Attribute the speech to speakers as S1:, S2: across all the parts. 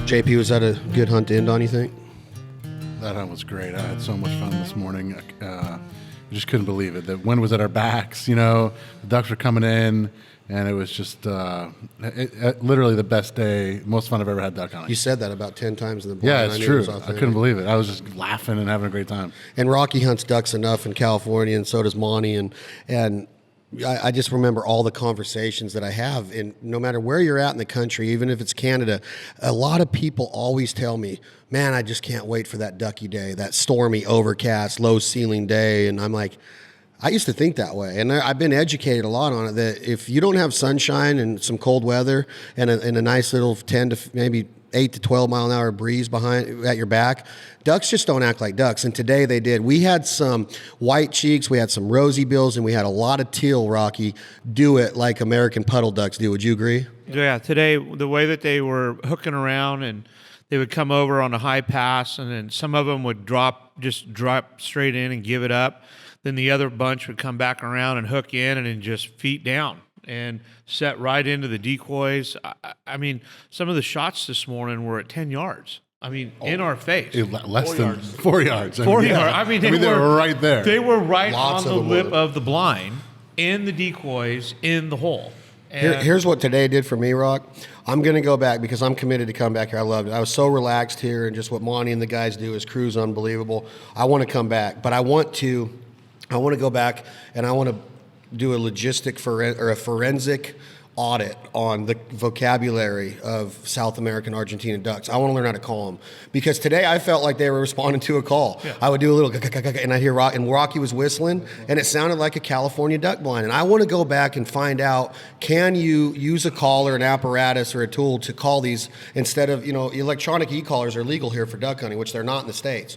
S1: JP, was that a good hunt to end on, you think?
S2: That hunt was great. I had so much fun this morning. I just couldn't believe it. The wind was at our backs, the ducks were coming in, and it was just literally the best day, most fun I've ever had duck hunting.
S1: You said that about 10 times in the blind.
S2: Yeah, it's true. I couldn't believe it. I was just laughing and having a great time.
S1: And Rocky hunts ducks enough in California, and so does Monty, and I just remember all the conversations that I have, and no matter where you're at in the country, even if it's Canada, a lot of people always tell me, man, I just can't wait for that ducky day, that stormy, overcast, low ceiling day. And I'm like, I used to think that way, and I've been educated a lot on it, that if you don't have sunshine and some cold weather and a nice little 10 to maybe 8 to 12 mile an hour breeze behind at your back, ducks just don't act like ducks. And today they did. We had some white cheeks, we had some Rossy-bills, and we had a lot of teal, Rocky, do it like American puddle ducks do. Would you agree?
S3: Yeah, today the way that they were hooking around, and they would come over on a high pass, and then some of them would drop straight in and give it up. Then the other bunch would come back around and hook in and then just feet down and set right into the decoys. I mean, some of the shots this morning were at 10 yards. I mean, in our face.
S2: Less than 4 yards.
S3: 4 yards. I mean, they
S2: were right there.
S3: They were right
S1: Lots
S3: on
S1: of
S3: the
S1: them
S3: lip
S1: were.
S3: of the blind, in the decoys, in the hole. And
S1: Here's what today did for me, Rock. I'm going to go back because I'm committed to come back here. I loved it. I was so relaxed here, and just what Monty and the guys do, his crew's unbelievable. I want to come back, but I want to go back, and I want to do a forensic audit on the vocabulary of South American Argentina ducks. I want to learn how to call them, because today I felt like they were responding to a call. Yeah. I would do a little and I hear Rocky was whistling, and it sounded like a California duck blind. And I want to go back and find out, can you use a caller, an apparatus, or a tool to call these instead of, electronic e-collars are legal here for duck hunting, which they're not in the States.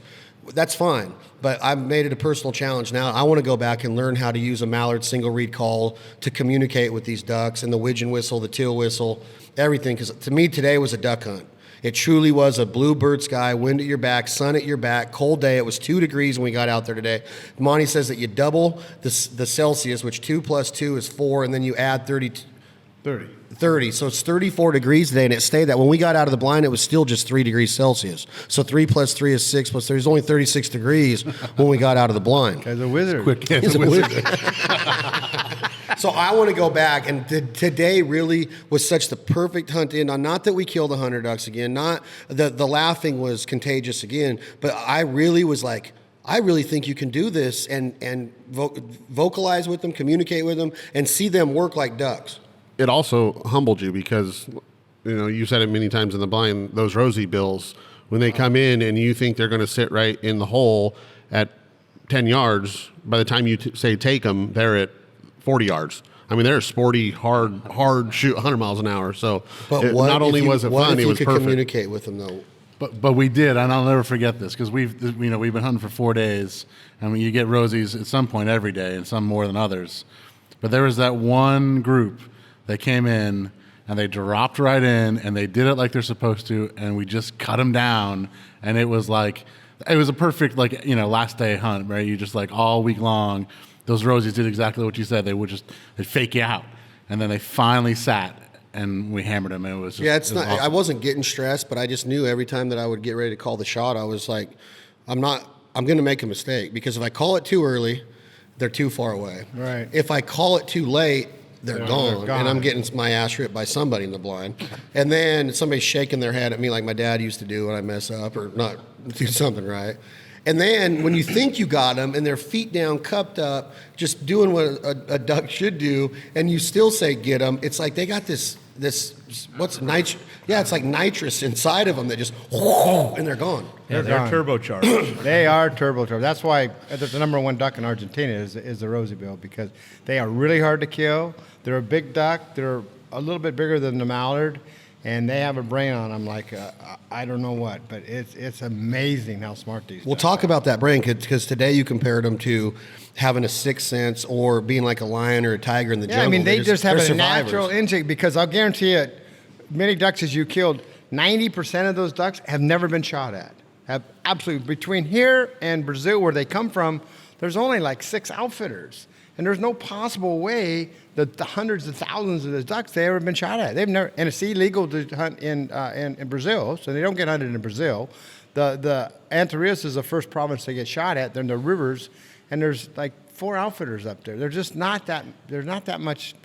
S1: That's fine, but I've made it a personal challenge now. I want to go back and learn how to use a mallard single reed call to communicate with these ducks, and the widgeon whistle, the teal whistle, everything. Because to me, today was a duck hunt. It truly was a bluebird sky, wind at your back, sun at your back, cold day. It was 2 degrees when we got out there today. Monty says that you double the Celsius, which 2 plus 2 is 4, and then you add 30. So it's 34 degrees today, and it stayed that. When we got out of the blind, it was still just 3 degrees Celsius. So 3 plus 3 is 6 plus 3 is only 36 degrees when we got out of the blind.
S4: Guy's a wizard.
S1: He's a wizard. So I want to go back, and today really was such the perfect hunt in on. Not that we killed 100 ducks again, not the laughing was contagious again, but I really was like, I really think you can do this and vocalize with them, communicate with them, and see them work like ducks.
S5: It also humbled you because, you said it many times in the blind, those Rossy-bills, when they come in and you think they're going to sit right in the hole at 10 yards, by the time you say take them, they're at 40 yards. I mean, they're sporty, hard shoot, 100 miles an hour. So not only was it fun, it was perfect.
S1: Communicate with them, though.
S2: But we did, and I'll never forget this, because we've been hunting for 4 days, and you get Rossies at some point every day, and some more than others. But there was that one group. They came in, and they dropped right in, and they did it like they're supposed to, and we just cut them down, and it was a perfect, last day hunt, right? You just, all week long, those Rossies did exactly what you said. They'd fake you out, and then they finally sat, and we hammered them, and it was just,
S1: awesome.
S2: Awesome.
S1: I wasn't getting stressed, but I just knew every time that I would get ready to call the shot, I was like, I'm going to make a mistake, because if I call it too early, they're too far away.
S4: Right.
S1: If I call it too late, they're gone, and I'm getting my ass ripped by somebody in the blind. And then somebody's shaking their head at me like my dad used to do when I mess up or not do something right. And then when you think you got them and their feet down, cupped up, just doing what a duck should do, and you still say get them, it's like they got this what's nitrous? Yeah, it's like nitrous inside of them that just and they're gone.
S3: Yeah, they're turbocharged.
S4: They are turbocharged. That's why the number one duck in Argentina is the Rossy-bill, because they are really hard to kill. They're a big duck. They're a little bit bigger than the mallard, and they have a brain on them like I don't know what, but it's amazing how smart these.
S1: We'll talk about that brain, because today you compared them to having a sixth sense or being like a lion or a tiger in the jungle.
S4: I mean, they just have a
S1: survivors.
S4: natural instinct, because I'll guarantee you, many ducks as you killed, 90% of those ducks have never been shot at. Have absolutely. Between here and Brazil, where they come from, there's only like 6 outfitters. And there's no possible way that the hundreds of thousands of the ducks they ever been shot at. They've never, and it's illegal to hunt in Brazil, so they don't get hunted in Brazil. The Antares is the first province they get shot at. They're in the rivers, and there's like 4 outfitters up there. They're just not that. There's not that much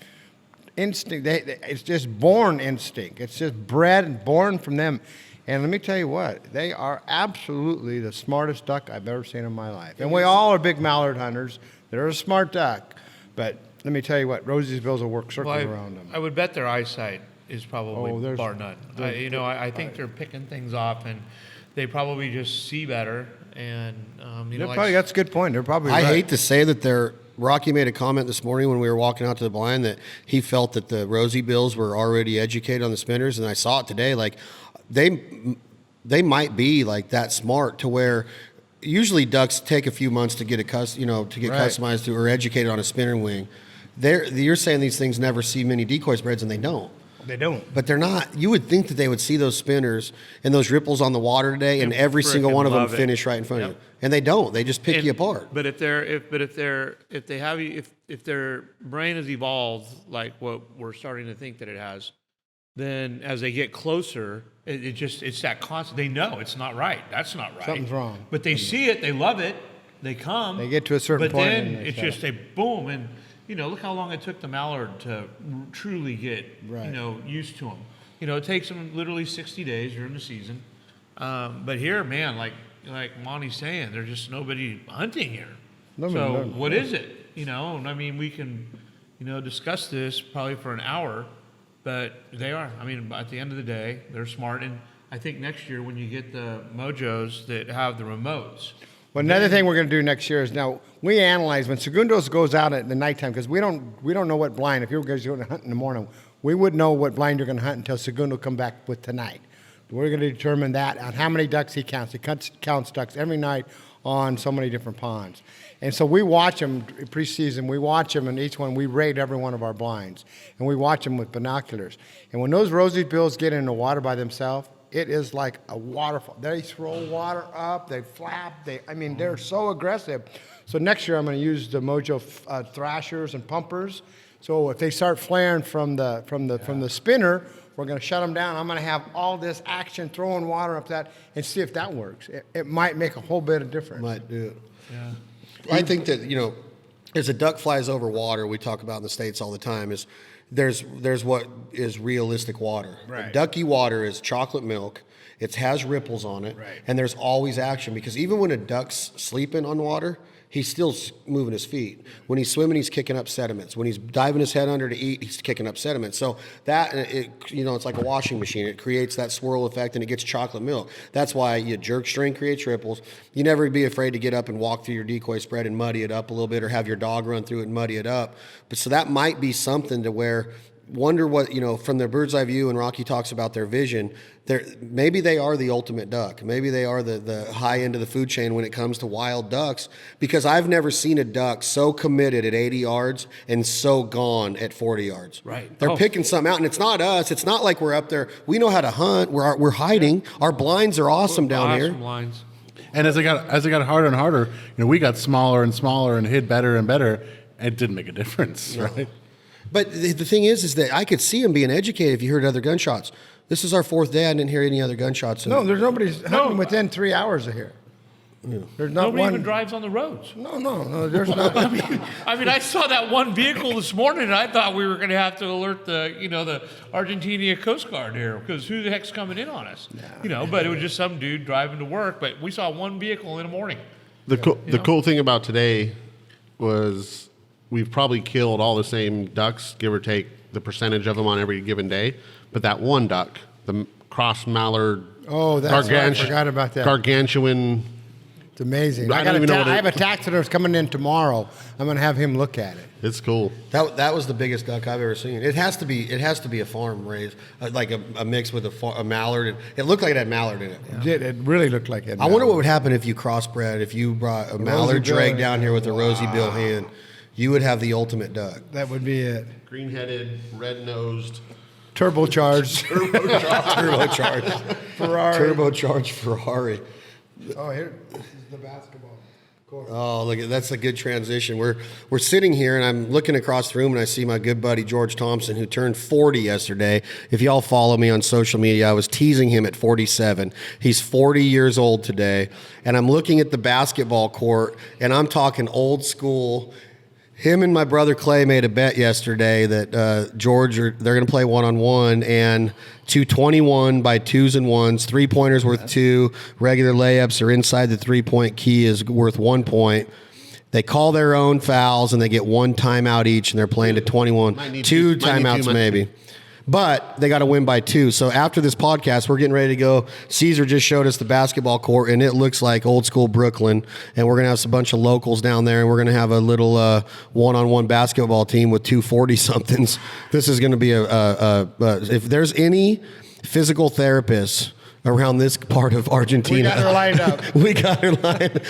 S4: instinct. It's just born instinct. It's just bred and born from them. And let me tell you what, they are absolutely the smartest duck I've ever seen in my life. And we all are big mallard hunters. They're a smart duck, but let me tell you what, Rosie's bills will work circles around them.
S3: I would bet their eyesight is probably
S4: Oh,
S3: bar none. I think they're picking things off, and they probably just see better. And
S4: That's a good point. They're probably
S1: I
S4: right.
S1: hate to say that they're. Rocky made a comment this morning when we were walking out to the blind that he felt that the Rossy-bills were already educated on the spinners, and I saw it today. Like they might be like that smart to where usually ducks take a few months to get customized to or educated on a spinner wing. You're saying these things never see many decoy spreads, and they don't.
S4: They don't.
S1: But they're not. You would think that they would see those spinners and those ripples on the water today, and every single one of them finish right in front of you. And they don't. They just pick you apart.
S3: But if their brain has evolved like what we're starting to think that it has, then as they get closer, it's that constant. They know it's not right. That's not right.
S4: Something's wrong.
S3: But they see it. They love it. They come.
S4: They get to a certain
S3: but
S4: point
S3: then
S4: and they
S3: it's
S4: shut
S3: just a boom, and look how long it took the mallard to truly get used to them. It takes them literally 60 days during the season. But here, man, like Monty's saying, there's just nobody hunting here. What is it? I mean, we can, discuss this probably for an hour, but they are. I mean, at the end of the day, they're smart. And I think next year when you get the Mojos that have the remotes.
S4: Well, another thing we're going to do next year is now we analyze when Segundos goes out at the nighttime because we don't know what blind. If you guys are going to hunt in the morning, we wouldn't know what blind you're going to hunt until Segundo come back with tonight. We're going to determine that on how many ducks he counts. He counts ducks every night on so many different ponds. And so we watch them preseason. We watch them, and each one, we rate every one of our blinds. And we watch them with binoculars. And when those Rossy-bills get in the water by themselves, it is like a waterfall. They throw water up, they flap, they're so aggressive. So next year I'm going to use the Mojo thrashers and pumpers. So if they start flaring from the spinner, we're going to shut them down. I'm going to have all this action throwing water up that and see if that works. It might make a whole bit of difference.
S1: Might do it.
S3: Yeah.
S1: I think that, as a duck flies over water, we talk about in the States all the time, is there's what is realistic water.
S4: Right.
S1: Ducky water is chocolate milk. It has ripples on it.
S4: Right.
S1: And there's always action because even when a duck's sleeping on water, he's still moving his feet. When he's swimming, he's kicking up sediments. When he's diving his head under to eat, he's kicking up sediments. So that, it's like a washing machine. It creates that swirl effect and it gets chocolate milk. That's why your jerk string creates ripples. You never be afraid to get up and walk through your decoy spread and muddy it up a little bit or have your dog run through it and muddy it up. But so that might be something to where wonder what, from their bird's eye view, and Rocky talks about their vision, maybe they are the ultimate duck. Maybe they are the high end of the food chain when it comes to wild ducks, because I've never seen a duck so committed at 80 yards and so gone at 40 yards.
S3: Right.
S1: They're picking something out, and it's not us. It's not like we're up there. We know how to hunt. We're hiding. Our blinds are awesome down here.
S3: Awesome lines.
S2: And as it got harder and harder, we got smaller and smaller and hid better and better. It didn't make a difference, right?
S1: But the thing is that I could see him being educated if you heard other gunshots. This is our 4th day. I didn't hear any other gunshots.
S4: No, there's nobody hunting within 3 hours of here.
S1: Yeah.
S4: There's not
S3: Nobody
S4: one.
S3: even drives on the roads.
S4: No, there's not.
S3: I saw that one vehicle this morning, and I thought we were going to have to alert the Argentina Coast Guard here, because who the heck's coming in on us? But it was just some dude driving to work. But we saw one vehicle in the morning.
S5: The cool thing about today was we've probably killed all the same ducks, give or take the percentage of them on every given day. But that one duck, the cross mallard,
S4: Oh, that's right. I forgot about that.
S5: gargantuan.
S4: It's amazing.
S5: I don't even know what
S4: I have a taxidermist coming in tomorrow. I'm going to have him look at it.
S5: It's cool.
S1: That was the biggest duck I've ever seen. It has to be a farm raised, like a mix with a mallard. It looked like it had mallard in it.
S4: It really looked like it.
S1: I wonder what would happen if you crossbred. If you brought a mallard drag down here with a Rossy-bill hen, you would have the ultimate duck.
S4: That would be it.
S5: Green-headed, red-nosed.
S4: Turbocharged.
S1: Turbocharged
S4: Ferrari.
S1: Turbocharged Ferrari.
S4: Oh, here. This is the basketball.
S1: Oh, look, that's a good transition. We're sitting here, and I'm looking across the room, and I see my good buddy George Thompson, who turned 40 yesterday. If y'all follow me on social media, I was teasing him at 47. He's 40 years old today, and I'm looking at the basketball court, and I'm talking old school. Him and my brother Clay made a bet yesterday that they're going to play one-on-one, and 221 by twos and ones, three-pointers worth 2, regular layups are inside the three-point key is worth 1 point. They call their own fouls, and they get 1 timeout each, and they're playing to 21. 2 timeouts maybe. But they got to win by 2. So after this podcast, we're getting ready to go. Caesar just showed us the basketball court, and it looks like old school Brooklyn. And we're going to have a bunch of locals down there, and we're going to have a little one-on-one basketball team with 240-somethings. This is going to be if there's any physical therapists around this part of Argentina.
S4: We got her lined up.
S1: We got her lined.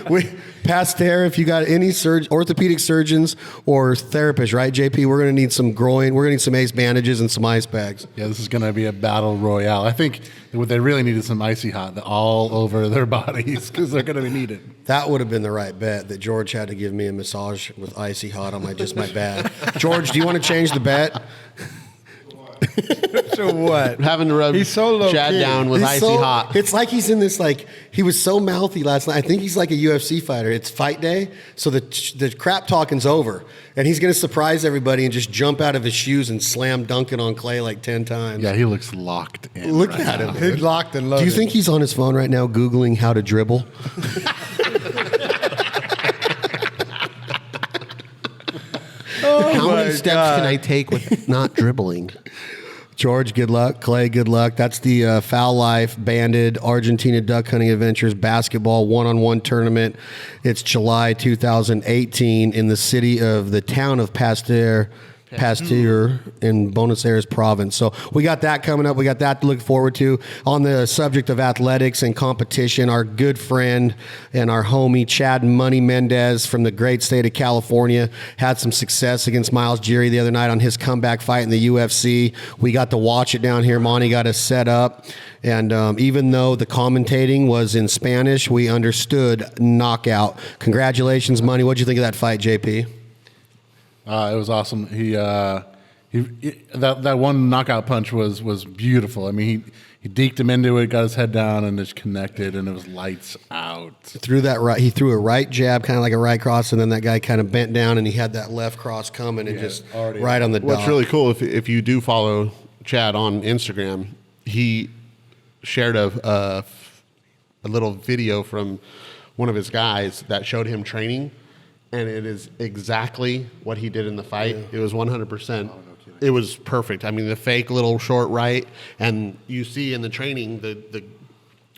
S1: We Pasteur, if you got any orthopedic surgeons or therapists, right, JP? We're going to need some groin. We're going to need some ace bandages and some ice bags.
S2: Yeah, this is going to be a battle royale. I think what they really need is some icy hot all over their bodies because they're going to be needed.
S1: That would have been the right bet, that George had to give me a massage with icy hot on my bad. George, do you want to change the bet?
S4: So what?
S5: Having to rub
S4: He's so low
S5: Chad
S4: key.
S5: down with
S1: He's
S5: icy
S1: so-
S5: hot.
S1: It's like he's in this, he was so mouthy last night. I think he's like a UFC fighter. It's fight day, so the crap talking's over. And he's going to surprise everybody and just jump out of his shoes and slam dunk it on Clay like 10 times.
S2: Yeah, he looks locked in.
S1: Look
S2: right
S1: at
S2: now.
S1: him.
S4: He's locked and loaded.
S1: Do you think he's on his phone right now Googling how to dribble?
S5: How
S4: my
S5: many steps
S4: God.
S5: can I take with not dribbling?
S1: George, good luck. Clay, good luck. That's the Foul Life Banded Argentina Duck Hunting Adventures basketball one-on-one tournament. It's July 2018 in the town of Pasteur in Buenos Aires province. So we got that coming up. We got that to look forward to. On the subject of athletics and competition, our good friend and our homie Chad Money Mendez from the great state of California had some success against Miles Geary the other night on his comeback fight in the UFC. We got to watch it down here. Monty got us set up. And even though the commentating was in Spanish, we understood knockout. Congratulations, Money. What'd you think of that fight, JP?
S2: It was awesome. That one knockout punch was beautiful. I mean, he deked him into it, got his head down, and just connected, and it was lights out.
S1: He threw a right jab, kind of like a right cross, and then that guy kind of bent down, and he had that left cross coming, and just right on the dot.
S5: What's really cool, if you do follow Chad on Instagram, he shared a little video from one of his guys that showed him training. And it is exactly what he did in the fight. Yeah. It was 100%. It was perfect. I mean, the fake little short right, and you see in the training the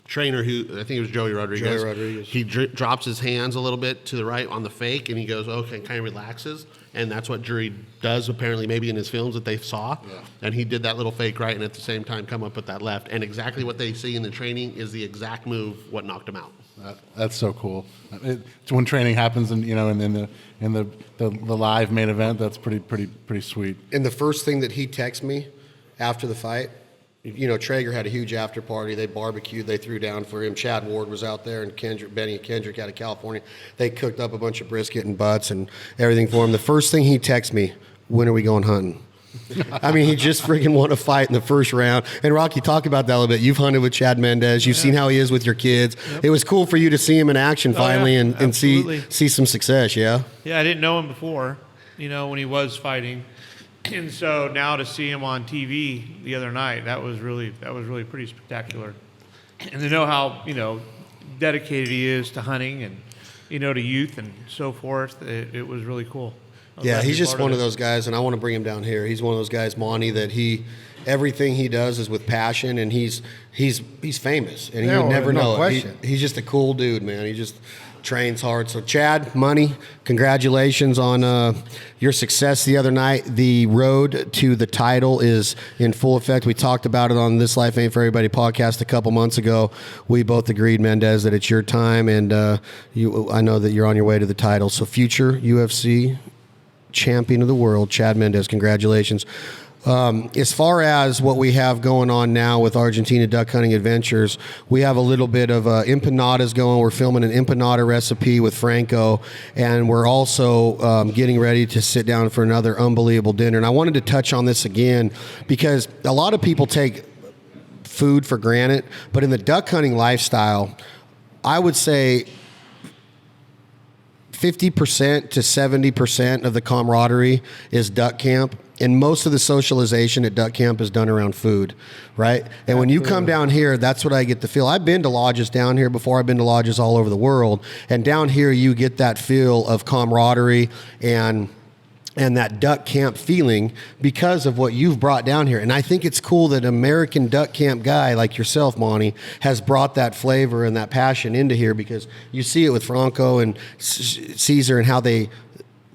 S5: trainer who I think it was Joey Rodriguez. He drops his hands a little bit to the right on the fake, and he goes, okay, kind of relaxes, and that's what Jury does apparently maybe in his films that they saw. Yeah. And he did that little fake right, and at the same time come up with that left, and exactly what they see in the training is the exact move what knocked him out.
S2: That's so cool. It's when training happens, and in the live main event, that's pretty sweet.
S1: And the first thing that he texted me after the fight, Traeger had a huge after party. They barbecued. They threw down for him. Chad Ward was out there, and Benny and Kendrick out of California. They cooked up a bunch of brisket and butts and everything for him. The first thing he texted me, when are we going hunting? I mean, he just freaking won a fight in the first round. And Rocky, talk about that a little bit. You've hunted with Chad Mendez. You've seen how he is with your kids. Yep. It was cool for you to see him in action finally and see some success, yeah?
S3: Yeah, I didn't know him before, when he was fighting. And so now to see him on TV the other night, that was really pretty spectacular. And to know how, dedicated he is to hunting and, to youth and so forth, it was really cool.
S1: Yeah, he's just one of those guys, and I want to bring him down here. He's one of those guys, Monty, that everything he does is with passion, and he's famous, and you would never know it. He's just a cool dude, man. He just trains hard. So, Chad, Money, congratulations on your success the other night. The road to the title is in full effect. We talked about it on This Life Ain't For Everybody podcast a couple months ago. We both agreed, Mendez, that it's your time, and I know that you're on your way to the title. So, future UFC champion of the world, Chad Mendez, congratulations. As far as what we have going on now with Argentina Duck Hunting Adventures, we have a little bit of empanadas going. We're filming an empanada recipe with Franco, and we're also getting ready to sit down for another unbelievable dinner. And I wanted to touch on this again because a lot of people take food for granted, but in the duck hunting lifestyle, I would say 50% to 70% of the camaraderie is duck camp. And most of the socialization at duck camp is done around food, right? And when you come down here, that's what I get the feel. I've been to lodges down here before. I've been to lodges all over the world. And down here, you get that feel of camaraderie and that duck camp feeling because of what you've brought down here. And I think it's cool that an American duck camp guy like yourself, Monty, has brought that flavor and that passion into here, because you see it with Franco and Caesar and how they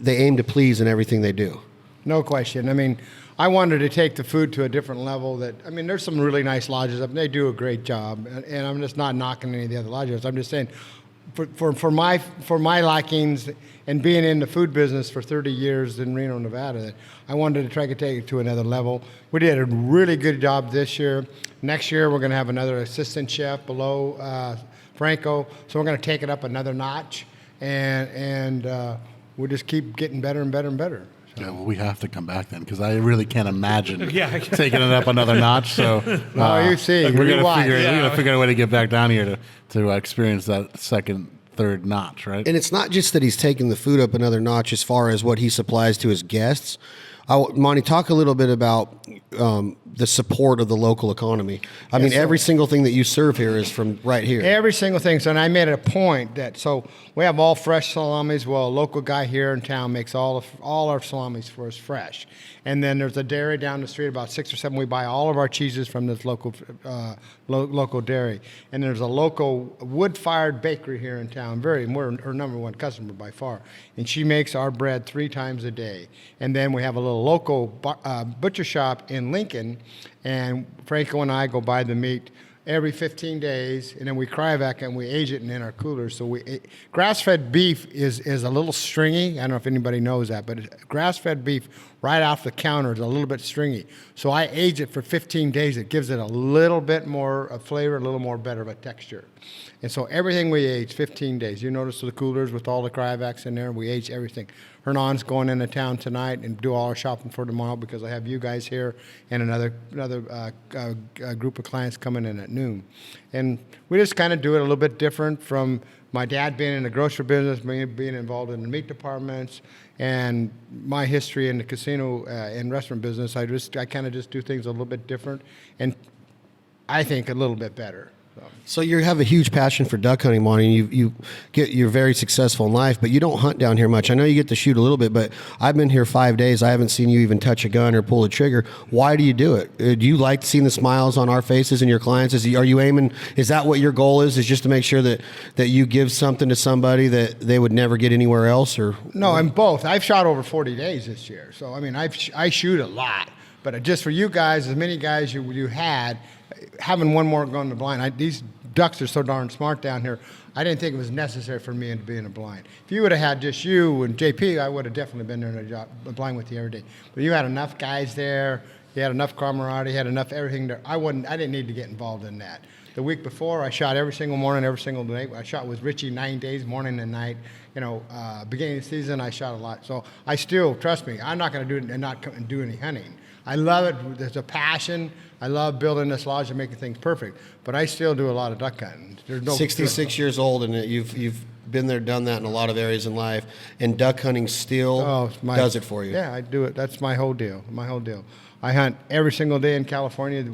S1: aim to please in everything they do.
S4: No question. I mean, I wanted to take the food to a different level. There's some really nice lodges up, and they do a great job. And I'm just not knocking any of the other lodges. I'm just saying, for my likings and being in the food business for 30 years in Reno, Nevada, I wanted to try to take it to another level. We did a really good job this year. Next year, we're going to have another assistant chef below Franco, so we're going to take it up another notch, and we'll just keep getting better and better and better.
S2: Yeah, well, we have to come back then, because I really can't imagine
S3: Yeah.
S2: taking it up another notch. So
S4: You see,
S2: we're
S4: you watch.
S2: we gotta figure out a way to get back down here to experience that second, third notch, right?
S1: And it's not just that he's taking the food up another notch as far as what he supplies to his guests. Monty, talk a little bit about the support of the local economy. I mean, every single thing that you serve here is from right here.
S4: Every single thing. So, and I made it a point that, so we have all fresh salamis. Well, a local guy here in town makes all our salamis for us fresh. And then there's a dairy down the street, about 6 or 7. We buy all of our cheeses from this local dairy. And there's a local wood-fired bakery here in town. We're her number one customer by far. And she makes our bread 3 times a day. And then we have a little local butcher shop in Lincoln, and Franco and I go buy the meat every 15 days, and then we cryovac it and we age it in our coolers. So grass-fed beef is a little stringy. I don't know if anybody knows that, but grass-fed beef right off the counter is a little bit stringy. So I age it for 15 days. It gives it a little bit more of flavor, a little more better of a texture. And so everything we age 15 days. You notice the coolers with all the cryovacs in there, we age everything. Hernan's going into town tonight and do all our shopping for tomorrow, because I have you guys here and another group of clients coming in at noon. And we just kind of do it a little bit different from my dad being in the grocery business, me being involved in the meat departments, and my history in the casino and restaurant business. I kind of just do things a little bit different, and I think a little bit better.
S1: So you have a huge passion for duck hunting, Monty. You're very successful in life, but you don't hunt down here much. I know you get to shoot a little bit, but I've been here 5 days. I haven't seen you even touch a gun or pull a trigger. Why do you do it? Do you like seeing the smiles on our faces and your clients? Are you aiming? Is that what your goal is? Is just to make sure that you give something to somebody that they would never get anywhere else? Or
S4: no, I'm both. I've shot over 40 days this year, so I mean I shoot a lot. But just for you guys, as many guys you had, having one more gun in the blind, these ducks are so darn smart down here, I didn't think it was necessary for me to be in a blind. If you would have had just you and JP, I would have definitely been there in a blind with you every day. But you had enough guys there, you had enough camaraderie, you had enough everything there. I didn't need to get involved in that. The week before, I shot every single morning, every single day. I shot with Richie 9 days, morning and night. Beginning of the season, I shot a lot. So I still, trust me, I'm not going to do it and not do any hunting. I love it. There's a passion. I love building this lodge and making things perfect. But I still do a lot of duck hunting. There's no
S1: 66 years old, and you've been there, done that in a lot of areas in life, and duck hunting still does it for you.
S4: Yeah, I do it. That's my whole deal. I hunt every single day in California.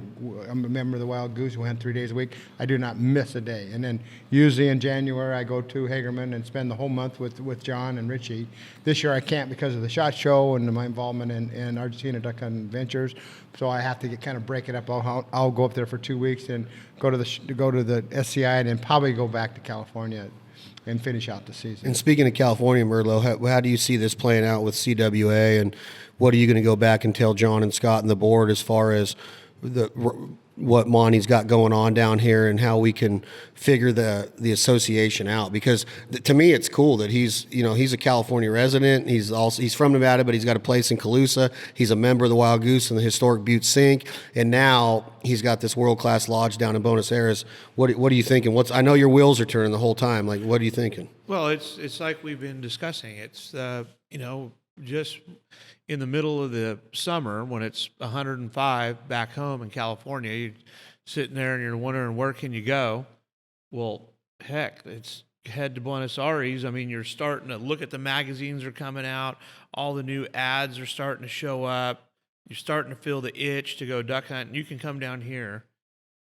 S4: I'm a member of the Wild Goose. We hunt 3 days a week. I do not miss a day. And then usually in January, I go to Hagerman and spend the whole month with John and Richie. This year I can't because of the SHOT Show and my involvement in Argentina Duck Hunting Adventures. So I have to kind of break it up. I'll go up there for 2 weeks and go to the SCI and then probably go back to California and finish out the season.
S1: And speaking of California, Merlo, how do you see this playing out with CWA, and what are you going to go back and tell John and Scott and the board as far as what Monty's got going on down here and how we can figure the association out, because to me it's cool that he's a California resident. He's from Nevada, but he's got a place in Calusa. He's a member of the Wild Goose and the historic Butte Sink, and now he's got this world-class lodge down in Buenos Aires. What are you thinking? I know your wheels are turning the whole time. Like, what are you thinking?
S3: Well, it's like we've been discussing. It's just in the middle of the summer when it's 105 back home in California, you're sitting there and you're wondering where can you go. Well, heck, it's head to Buenos Aires. I mean, you're starting to look at the magazines are coming out. All the new ads are starting to show up. You're starting to feel the itch to go duck hunting. You can come down here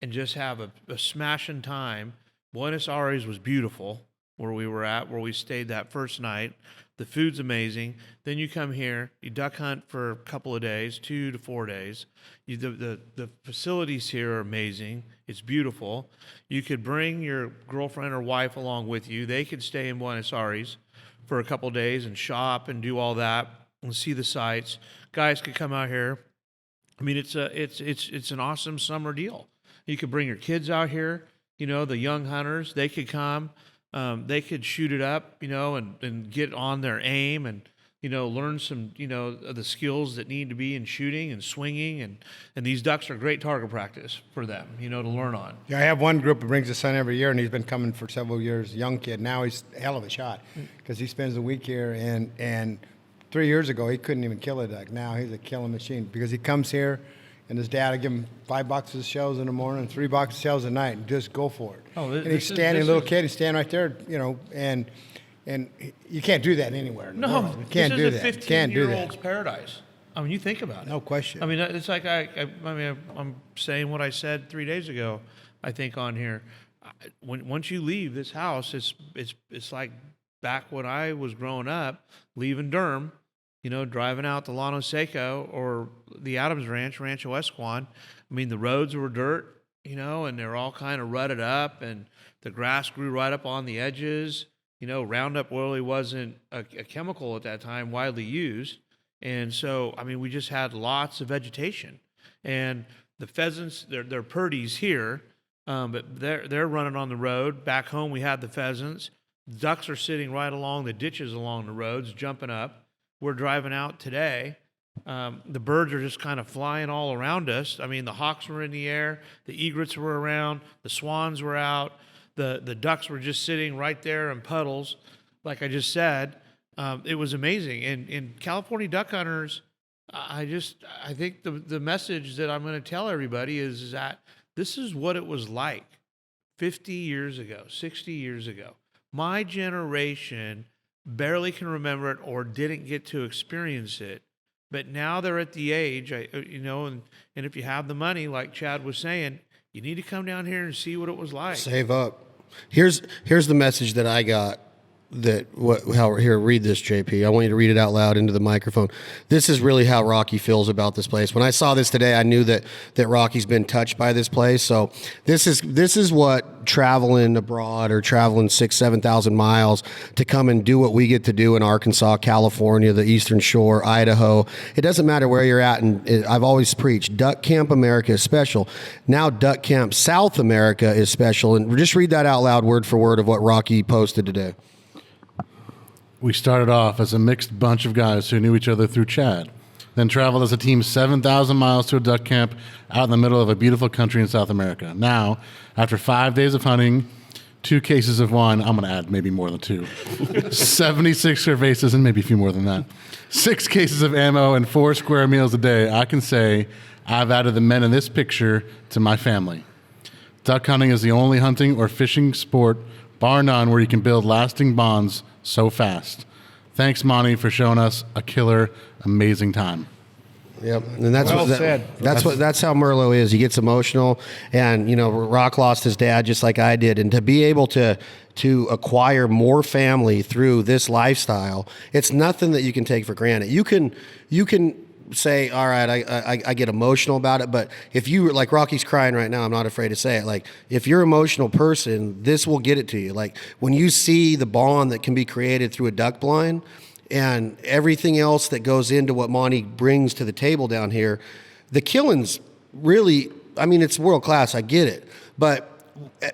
S3: and just have a smashing time. Buenos Aires was beautiful where we were at, where we stayed that first night. The food's amazing. Then you come here, you duck hunt for a couple of days, 2 to 4 days. The facilities here are amazing. It's beautiful. You could bring your girlfriend or wife along with you. They could stay in Buenos Aires for a couple of days and shop and do all that and see the sights. Guys could come out here. I mean, it's an awesome summer deal. You could bring your kids out here. The young hunters, they could come. They could shoot it up, and get on their aim and, learn some, of the skills that need to be in shooting and swinging. And these ducks are great target practice for them, to learn on.
S4: Yeah, I have one group that brings his son every year, and he's been coming for several years. Young kid. Now he's a hell of a shot because he spends the week here. And 3 years ago, he couldn't even kill a duck. Now he's a killing machine because he comes here, and his dad will give him 5 boxes of shells in the morning and 3 boxes of shells at night, and just go for it. And he's standing, little kid, he's standing right there, and you can't do that anywhere.
S3: No,
S4: you can't do that.
S3: This is a 15-year-old's paradise. I mean, you think about it.
S4: No question.
S3: I mean, it's like I'm saying what I said 3 days ago. I think on here, once you leave this house, it's like back when I was growing up, leaving Durham. Driving out to Llano Seco or the Adams Ranch, Rancho Esquan. I mean, the roads were dirt, and they're all kind of rutted up, and the grass grew right up on the edges. Roundup really wasn't a chemical at that time widely used. And so, I mean, we just had lots of vegetation. And the pheasants, they're purdies here, but they're running on the road. Back home, we had the pheasants. Ducks are sitting right along the ditches along the roads, jumping up. We're driving out today. The birds are just kind of flying all around us. I mean, the hawks were in the air, the egrets were around, the swans were out, the ducks were just sitting right there in puddles, like I just said. It was amazing. And California duck hunters, I think the message that I'm going to tell everybody is that this is what it was like 50 years ago, 60 years ago. My generation barely can remember it or didn't get to experience it. But now they're at the age, and if you have the money, like Chad was saying, you need to come down here and see what it was like.
S1: Save up. Here's the message that I got. Here, read this, JP. I want you to read it out loud into the microphone. This is really how Rocky feels about this place. When I saw this today, I knew that Rocky's been touched by this place. So this is what traveling abroad or traveling 6,000-7,000 miles to come and do what we get to do in Arkansas, California, the Eastern Shore, Idaho. It doesn't matter where you're at. And I've always preached, Duck Camp America is special. Now Duck Camp South America is special. And just read that out loud, word for word, of what Rocky posted today.
S2: We started off as a mixed bunch of guys who knew each other through Chad, then traveled as a team 7,000 miles to a duck camp out in the middle of a beautiful country in South America. Now, after 5 days of hunting, 2 cases of wine, I'm going to add maybe more than 2, 76 cervezas, and maybe a few more than that, 6 cases of ammo, and 4 square meals a day, I can say I've added the men in this picture to my family. Duck hunting is the only hunting or fishing sport, bar none, where you can build lasting bonds so fast. Thanks, Monty, for showing us a killer, amazing time.
S1: Yep, and that's
S4: Well said.
S1: That's how Merlo is. He gets emotional, and Rock lost his dad just like I did, and to be able to acquire more family through this lifestyle, it's nothing that you can take for granted. You can say, all right, I get emotional about it, but if you, like Rocky's crying right now, I'm not afraid to say it, like if you're an emotional person, this will get it to you. Like when you see the bond that can be created through a duck blind and everything else that goes into what Monty brings to the table down here, the killing's really I mean, it's world class. I get it. But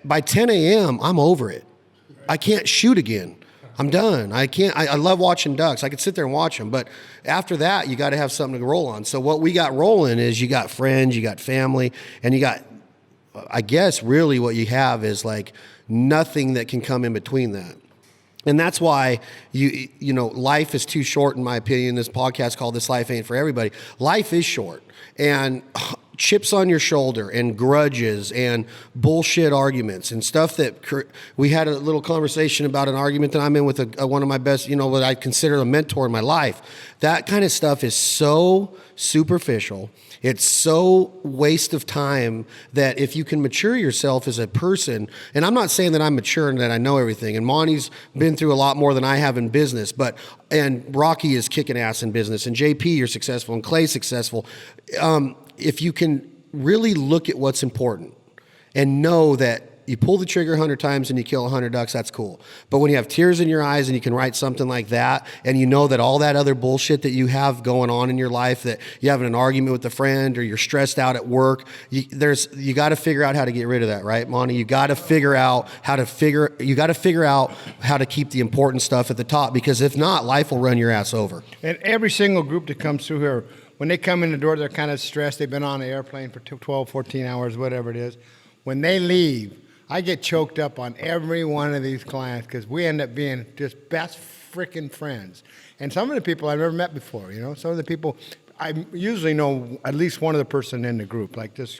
S1: by 10 a.m., I'm over it. I can't shoot again. I'm done. I can't. I love watching ducks. I could sit there and watch them. But after that, you got to have something to roll on. So what we got rolling is you got friends, you got family, and you got, I guess, really what you have is like nothing that can come in between that. And that's why you know, life is too short, in my opinion. This podcast called This Life Ain't For Everybody. Life is short. And chips on your shoulder and grudges and bullshit arguments and stuff that we had a little conversation about an argument that I'm in with one of my best, you know, what I consider a mentor in my life. That kind of stuff is so superficial. It's so waste of time that if you can mature yourself as a person, and I'm not saying that I'm mature and that I know everything, and Monty's been through a lot more than I have in business, and Rocky is kicking ass in business, and JP, you're successful, and Clay's successful. If you can really look at what's important and know that you pull the trigger 100 times and you kill 100 ducks, that's cool. But when you have tears in your eyes and you can write something like that, and you know that all that other bullshit that you have going on in your life, that you're having an argument with a friend or you're stressed out at work, you got to figure out how to get rid of that, right, Monty? You got to figure out how to keep the important stuff at the top, because if not, life will run your ass over.
S4: And every single group that comes through here, when they come in the door, they're kind of stressed. They've been on an airplane for 12, 14 hours, whatever it is. When they leave, I get choked up on every one of these clients because we end up being just best freaking friends. And some of the people I've never met before, you know, some of the people, I usually know at least one of the person in the group, like this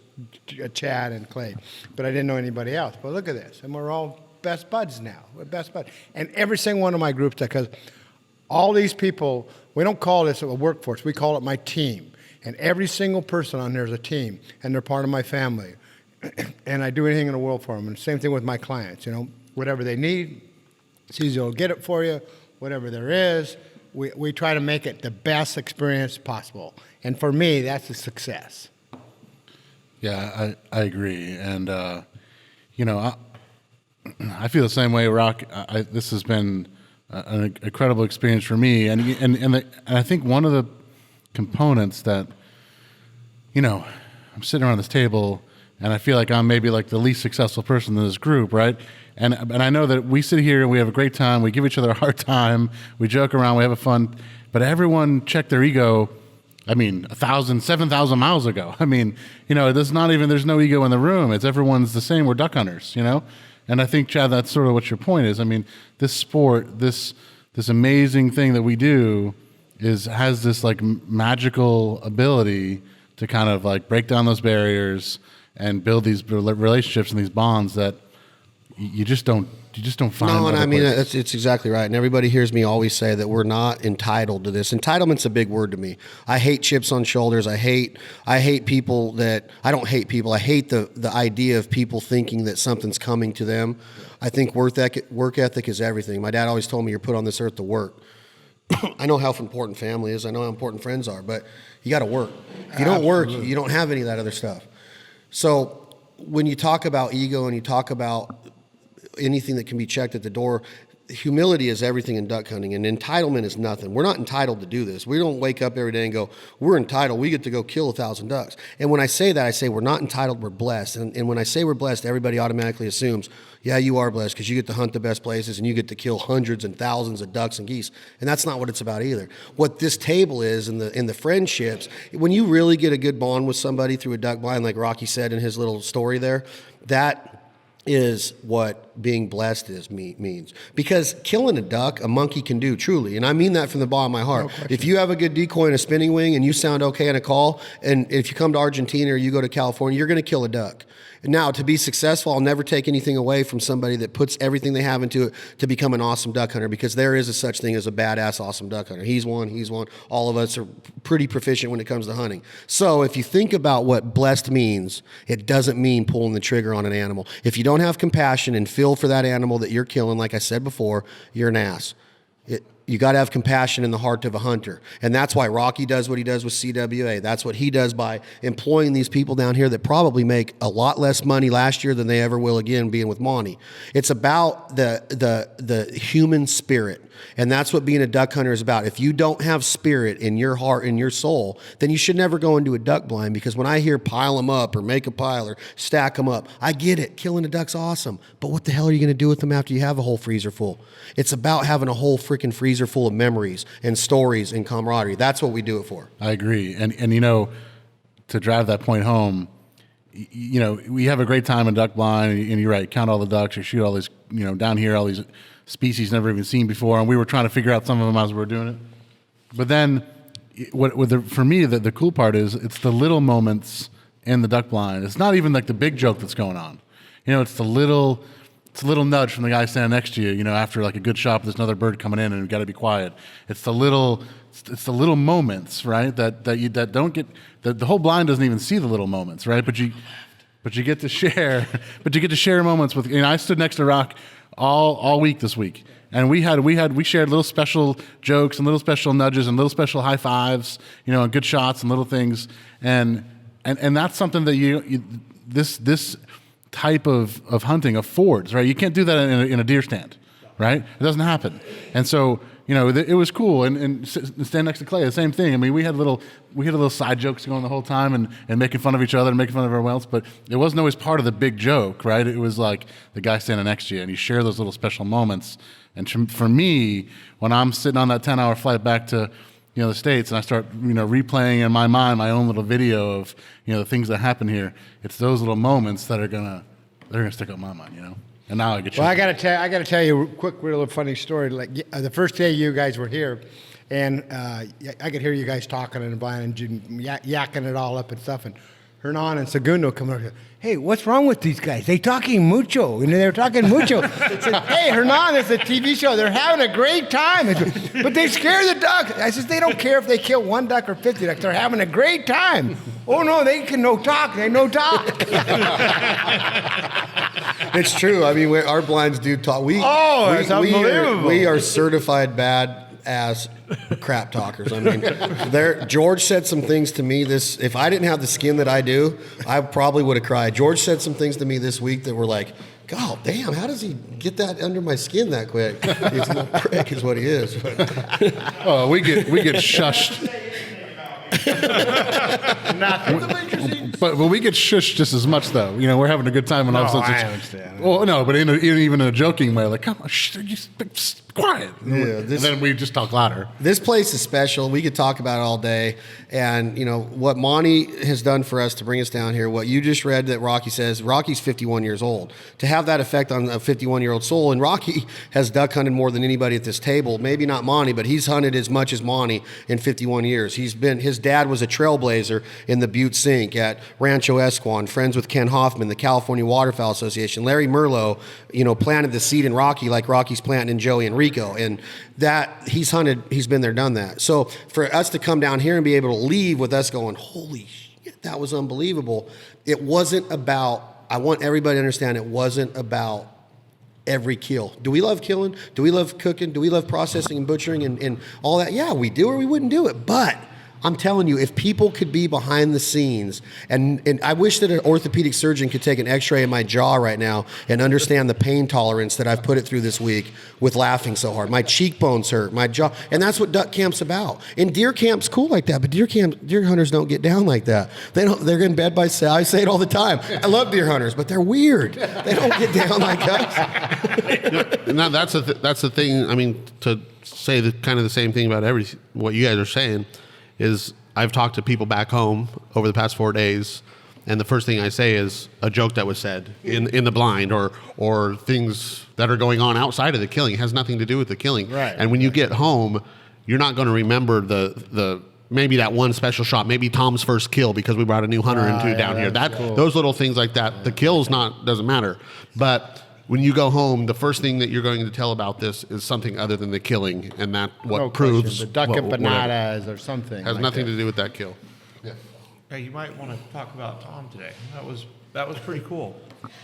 S4: Chad and Clay, but I didn't know anybody else. But look at this, and we're all best buds now. We're best buds. And every single one of my groups, because all these people, we don't call this a workforce, we call it my team. And every single person on there is a team, and they're part of my family. And I do anything in the world for them. And same thing with my clients, you know, whatever they need, it's easy to get it for you, whatever there is. We try to make it the best experience possible. And for me, that's a success.
S2: Yeah, I agree. And, you know, I feel the same way, Rock. This has been an incredible experience for me. And I think one of the components that, you know, I'm sitting around this table and I feel like I'm maybe like the least successful person in this group, right? And I know that we sit here and we have a great time. We give each other a hard time. We joke around. We have a fun. But everyone checked their ego. I mean, 7,000 miles ago. I mean, you know, there's no ego in the room. It's everyone's the same. We're duck hunters, you know? And I think, Chad, that's sort of what your point is. I mean, this sport, this amazing thing that we do has this like magical ability to kind of like break down those barriers and build these relationships and these bonds that you just don't find.
S1: No, and I mean, it's exactly right. And everybody hears me always say that we're not entitled to this. Entitlement's a big word to me. I hate chips on shoulders. I hate people that, I don't hate people. I hate the idea of people thinking that something's coming to them. I think work ethic is everything. My dad always told me you're put on this earth to work. I know how important family is. I know how important friends are, but you got to work. If you don't work, you don't have any of that other stuff. So when you talk about ego and you talk about anything that can be checked at the door, humility is everything in duck hunting, and entitlement is nothing. We're not entitled to do this. We don't wake up every day and go, we're entitled. We get to go kill 1,000 ducks. And when I say that, I say we're not entitled, we're blessed. And when I say we're blessed, everybody automatically assumes, yeah, you are blessed because you get to hunt the best places and you get to kill hundreds and thousands of ducks and geese. And that's not what it's about either. What this table is in the friendships, when you really get a good bond with somebody through a duck blind, like Rocky said in his little story there, that is what being blessed means. Because killing a duck, a monkey can do, truly. And I mean that from the bottom of my heart. No, if you have a good decoy and a spinning wing and you sound okay in a call, and if you come to Argentina or you go to California, you're going to kill a duck. Now, to be successful, I'll never take anything away from somebody that puts everything they have into it to become an awesome duck hunter, because there is a such thing as a badass awesome duck hunter. He's one. All of us are pretty proficient when it comes to hunting. So if you think about what blessed means, it doesn't mean pulling the trigger on an animal. If you don't have compassion and feel for that animal that you're killing, like I said before, you're an ass. You got to have compassion in the heart of a hunter. And that's why Rocky does what he does with CWA. That's what he does by employing these people down here that probably make a lot less money last year than they ever will again being with Monty. It's about the human spirit. And that's what being a duck hunter is about. If you don't have spirit in your heart, in your soul, then you should never go into a duck blind, because when I hear pile them up or make a pile or stack them up, I get it. Killing a duck's awesome. But what the hell are you going to do with them after you have a whole freezer full? It's about having a whole freaking freezer full of memories and stories and camaraderie. That's what we do it for.
S2: I agree. And you know, to drive that point home, you know, we have a great time in duck blind, and you're right, count all the ducks, you shoot all these, you know, down here, all these species never even seen before, and we were trying to figure out some of them as we were doing it. But then, for me, the cool part is it's the little moments in the duck blind. It's not even like the big joke that's going on. You know, it's the little nudge from the guy standing next to you. You know, after like a good shot, there's another bird coming in, and we got to be quiet. It's the little moments, right? That don't get the whole blind doesn't even see the little moments, right? But you get to share. But you get to share moments with. You know, I stood next to Rock all week this week, and we shared little special jokes and little special nudges and little special high fives, you know, and good shots and little things, and that's something that this type of hunting affords, right? You can't do that in a deer stand, right? It doesn't happen. And so, you know, it was cool. And stand next to Clay, the same thing. I mean, we had little side jokes going the whole time and making fun of each other and making fun of everyone else, but it wasn't always part of the big joke, right? It was like the guy standing next to you, and you share those little special moments. And for me, when I'm sitting on that 10-hour flight back to, you know, the States, and I start, you know, replaying in my mind my own little video of, you know, the things that happen here, it's those little moments that are gonna stick out in my mind, you know. And now I get.
S4: Well, I gotta tell you a quick, real funny story. Like the first day you guys were here, and I could hear you guys talking and blind and yakking it all up and stuff. And Hernan and Segundo come over. Hey, what's wrong with these guys? They talking mucho. And they were talking mucho. I said, hey, Hernan, it's a TV show. They're having a great time. But they scare the ducks. I said, they don't care if they kill 1 duck or 50 ducks. They're having a great time. Oh, no, they can no talk. They no talk.
S1: It's true. I mean, our blinds do talk.
S4: It's unbelievable.
S1: We are certified bad-ass crap talkers. I mean, George said some things to me if I didn't have the skin that I do, I probably would have cried. George said some things to me this week that were like, God damn, how does he get that under my skin that quick? He's a little prick is what he is.
S2: Oh, we get shushed. But we get shushed just as much, though. You know, we're having a good time, and all of a sudden,
S4: I understand.
S2: Well, no, but even in a joking way, like, come on, just quiet.
S1: Yeah,
S2: and then we just talk louder.
S1: This place is special. We could talk about it all day. And, you know, what Monty has done for us to bring us down here, what you just read that Rocky says, Rocky's 51 years old. To have that effect on a 51-year-old soul, and Rocky has duck hunted more than anybody at this table. Maybe not Monty, but he's hunted as much as Monty in 51 years. His dad was a trailblazer in the Butte Sink at Rancho Esquan, friends with Ken Hoffman, the California Waterfowl Association. Larry Merlo, you know, planted the seed in Rocky like Rocky's planting in Joey and Rico. And that he's been there, done that. So for us to come down here and be able to leave with us going, holy shit, that was unbelievable. It wasn't about, I want everybody to understand, it wasn't about every kill. Do we love killing? Do we love cooking? Do we love processing and butchering and all that? Yeah, we do, or we wouldn't do it. But I'm telling you, if people could be behind the scenes, and I wish that an orthopedic surgeon could take an x-ray of my jaw right now and understand the pain tolerance that I've put it through this week with laughing so hard. My cheekbones hurt, my jaw, and that's what duck camp's about. And deer camp's cool like that, but deer hunters don't get down like that. They're in bed by say. I say it all the time. I love deer hunters, but they're weird. They don't get down like us.
S5: Now that's the thing. I mean, to say kind of the same thing about what you guys are saying is I've talked to people back home over the past 4 days, and the first thing I say is a joke that was said in the blind or things that are going on outside of the killing. It has nothing to do with the killing.
S4: Right.
S5: And when you get home, you're not going to remember the maybe that one special shot, maybe Tom's first kill because we brought a new hunter down here.
S4: Cool.
S5: Those little things like that. The kill's doesn't matter. But when you go home, the first thing that you're going to tell about this is something other than the killing, and that proves
S4: the duck empanadas or something.
S5: has
S4: like
S5: nothing
S4: that.
S5: to do with that kill.
S3: Hey, you might want to talk about Tom today. That was pretty cool.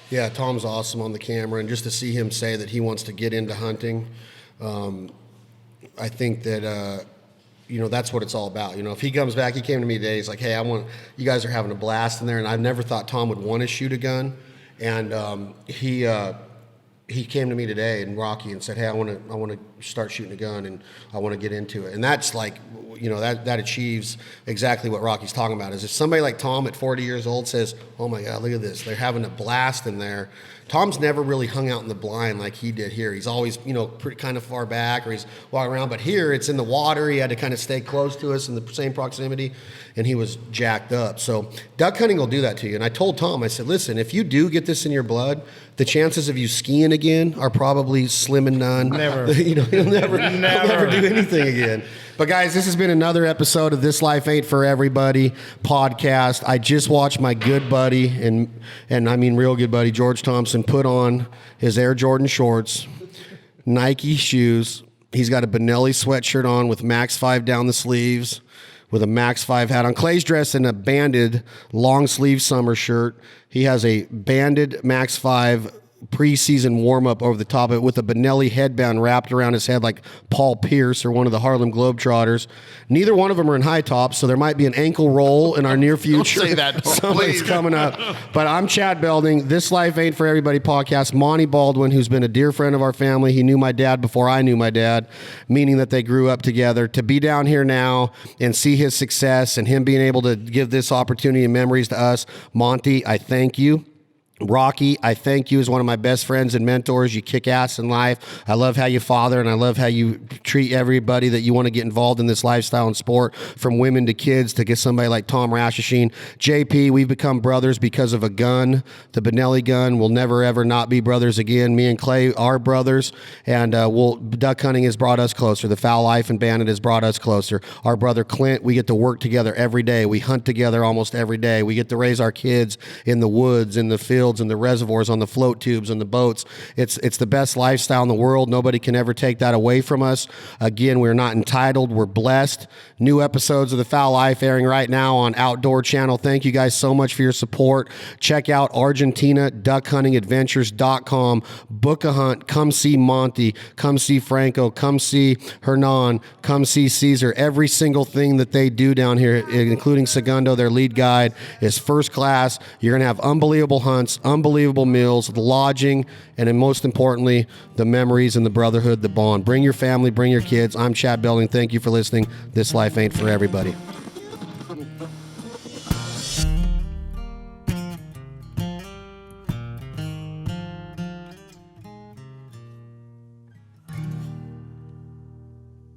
S1: Yeah, Tom's awesome on the camera, and just to see him say that he wants to get into hunting, I think that that's what it's all about. If he comes back, he came to me today. He's like, "Hey, you guys are having a blast in there," and I never thought Tom would want to shoot a gun, and he came to me today and Rocky and said, "Hey, I want to start shooting a gun and I want to get into it." And that's like, that achieves exactly what Rocky's talking about. Is if somebody like Tom at 40 years old says, "Oh my God, look at this! They're having a blast in there." Tom's never really hung out in the blind like he did here. He's always, pretty kind of far back, or he's walking around. But here, it's in the water. He had to kind of stay close to us in the same proximity, and he was jacked up. So duck hunting will do that to you. And I told Tom, I said, listen, if you do get this in your blood, the chances of you skiing again are probably slim and none.
S4: Never.
S1: You'll never do anything again. But guys, this has been another episode of This Life Ain't For Everybody podcast. I just watched my good buddy, and I mean real good buddy, George Thompson, put on his Air Jordan shorts, Nike shoes. He's got a Benelli sweatshirt on with Max 5 down the sleeves, with a Max 5 hat on. Clay's dressed in a banded long sleeve summer shirt. He has a banded Max 5 preseason warm-up over the top of it with a Benelli headband wrapped around his head like Paul Pierce or one of the Harlem Globetrotters. Neither one of them are in high tops, so there might be an ankle roll in our near future.
S5: Don't say that.
S1: Somebody's coming up. But I'm Chad Belding. This Life Ain't For Everybody podcast. Monty Baldwin, who's been a dear friend of our family. He knew my dad before I knew my dad, meaning that they grew up together. To be down here now and see his success and him being able to give this opportunity and memories to us, Monty, I thank you. Rocky, I thank you as one of my best friends and mentors. You kick ass in life. I love how you father, and I love how you treat everybody that you want to get involved in this lifestyle and sport, from women to kids to get somebody like Tom Rashashin. JP, we've become brothers because of a gun, the Benelli gun. We'll never, ever not be brothers again. Me and Clay are brothers, and duck hunting has brought us closer. The Foul Life and Bandit has brought us closer. Our brother Clint, we get to work together every day. We hunt together almost every day. We get to raise our kids in the woods, in the fields, and the reservoirs, on the float tubes and the boats. It's the best lifestyle in the world. Nobody can ever take that away from us. Again, we're not entitled. We're blessed. New episodes of The Foul Life airing right now on Outdoor Channel. Thank you guys so much for your support. Check out Argentina duckhuntingadventures.com. Book a hunt. Come see Monty. Come see Franco. Come see Hernan. Come see Caesar. Every single thing that they do down here, including Segundo, their lead guide, is first class. You're going to have unbelievable hunts, unbelievable meals, the lodging, and then most importantly, the memories and the brotherhood, the bond. Bring your family, bring your kids. I'm Chad Belding. Thank you for listening. This Life Ain't For Everybody.